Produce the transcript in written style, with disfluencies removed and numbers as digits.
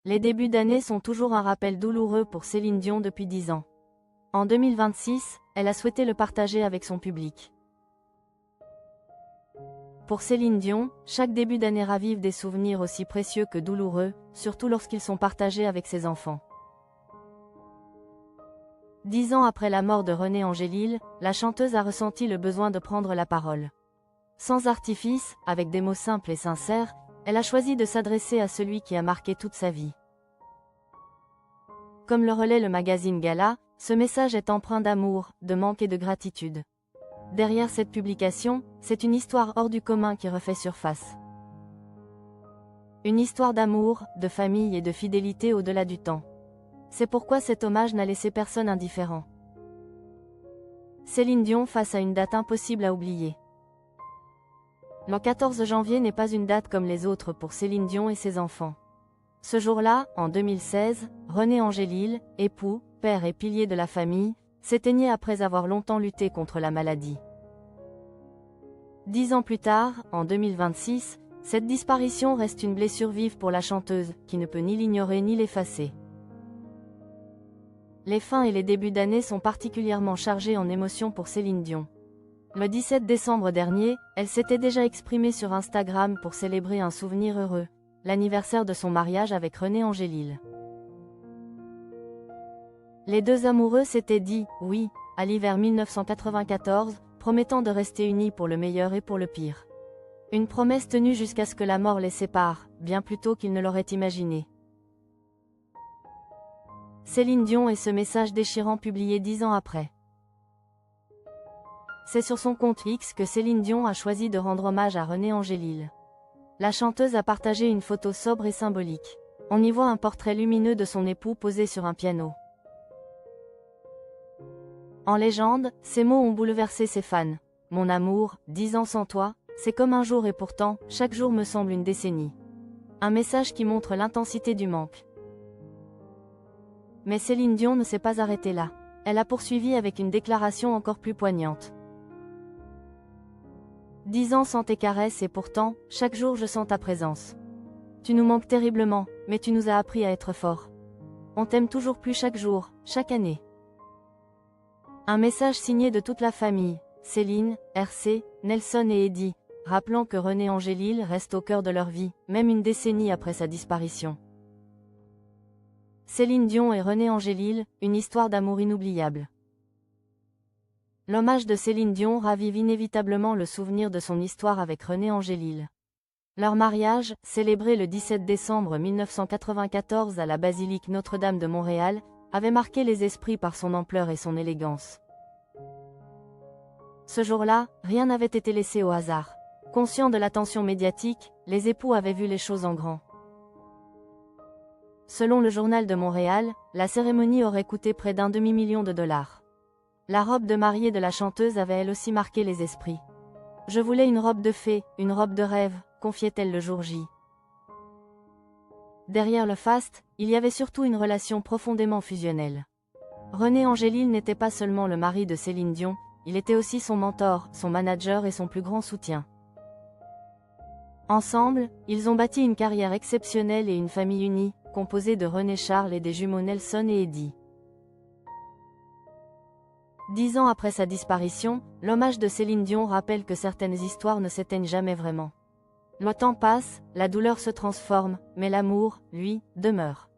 Les débuts d'année sont toujours un rappel douloureux pour Céline Dion depuis 10 ans. En 2026, elle a souhaité le partager avec son public. Pour Céline Dion, chaque début d'année ravive des souvenirs aussi précieux que douloureux, surtout lorsqu'ils sont partagés avec ses enfants. 10 ans après la mort de René Angélil, la chanteuse a ressenti le besoin de prendre la parole. Sans artifice, avec des mots simples et sincères, elle a choisi de s'adresser à celui qui a marqué toute sa vie. Comme le relaie le magazine Gala, ce message est empreint d'amour, de manque et de gratitude. Derrière cette publication, c'est une histoire hors du commun qui refait surface. Une histoire d'amour, de famille et de fidélité au-delà du temps. C'est pourquoi cet hommage n'a laissé personne indifférent. Céline Dion face à une date impossible à oublier. Le 14 janvier n'est pas une date comme les autres pour Céline Dion et ses enfants. Ce jour-là, en 2016, René Angélil, époux, père et pilier de la famille, s'éteignait après avoir longtemps lutté contre la maladie. 10 ans plus tard, en 2026, cette disparition reste une blessure vive pour la chanteuse, qui ne peut ni l'ignorer ni l'effacer. Les fins et les débuts d'année sont particulièrement chargés en émotions pour Céline Dion. Le 17 décembre dernier, elle s'était déjà exprimée sur Instagram pour célébrer un souvenir heureux, l'anniversaire de son mariage avec René Angélil. Les deux amoureux s'étaient dit « oui » à l'hiver 1994, promettant de rester unis pour le meilleur et pour le pire. Une promesse tenue jusqu'à ce que la mort les sépare, bien plus tôt qu'ils ne l'auraient imaginé. Céline Dion et ce message déchirant publié 10 ans après. C'est sur son compte X que Céline Dion a choisi de rendre hommage à René Angélil. La chanteuse a partagé une photo sobre et symbolique. On y voit un portrait lumineux de son époux posé sur un piano. En légende, ces mots ont bouleversé ses fans. « Mon amour, 10 ans sans toi, c'est comme un jour et pourtant, chaque jour me semble une décennie. » Un message qui montre l'intensité du manque. Mais Céline Dion ne s'est pas arrêtée là. Elle a poursuivi avec une déclaration encore plus poignante. 10 ans sans tes caresses et pourtant, chaque jour je sens ta présence. Tu nous manques terriblement, mais tu nous as appris à être forts. On t'aime toujours plus chaque jour, chaque année. Un message signé de toute la famille, Céline, RC, Nelson et Eddie, rappelant que René Angélil reste au cœur de leur vie, même une décennie après sa disparition. Céline Dion et René Angélil, une histoire d'amour inoubliable. L'hommage de Céline Dion ravive inévitablement le souvenir de son histoire avec René Angélil. Leur mariage, célébré le 17 décembre 1994 à la basilique Notre-Dame de Montréal, avait marqué les esprits par son ampleur et son élégance. Ce jour-là, rien n'avait été laissé au hasard. Conscients de l'attention médiatique, les époux avaient vu les choses en grand. Selon le Journal de Montréal, la cérémonie aurait coûté près d'1 demi-million de dollars. La robe de mariée de la chanteuse avait elle aussi marqué les esprits. « Je voulais une robe de fée, une robe de rêve », confiait-elle le jour J. Derrière le faste, il y avait surtout une relation profondément fusionnelle. René Angélil n'était pas seulement le mari de Céline Dion, il était aussi son mentor, son manager et son plus grand soutien. Ensemble, ils ont bâti une carrière exceptionnelle et une famille unie, composée de René Charles et des jumeaux Nelson et Eddie. 10 ans après sa disparition, l'hommage de Céline Dion rappelle que certaines histoires ne s'éteignent jamais vraiment. Le temps passe, la douleur se transforme, mais l'amour, lui, demeure.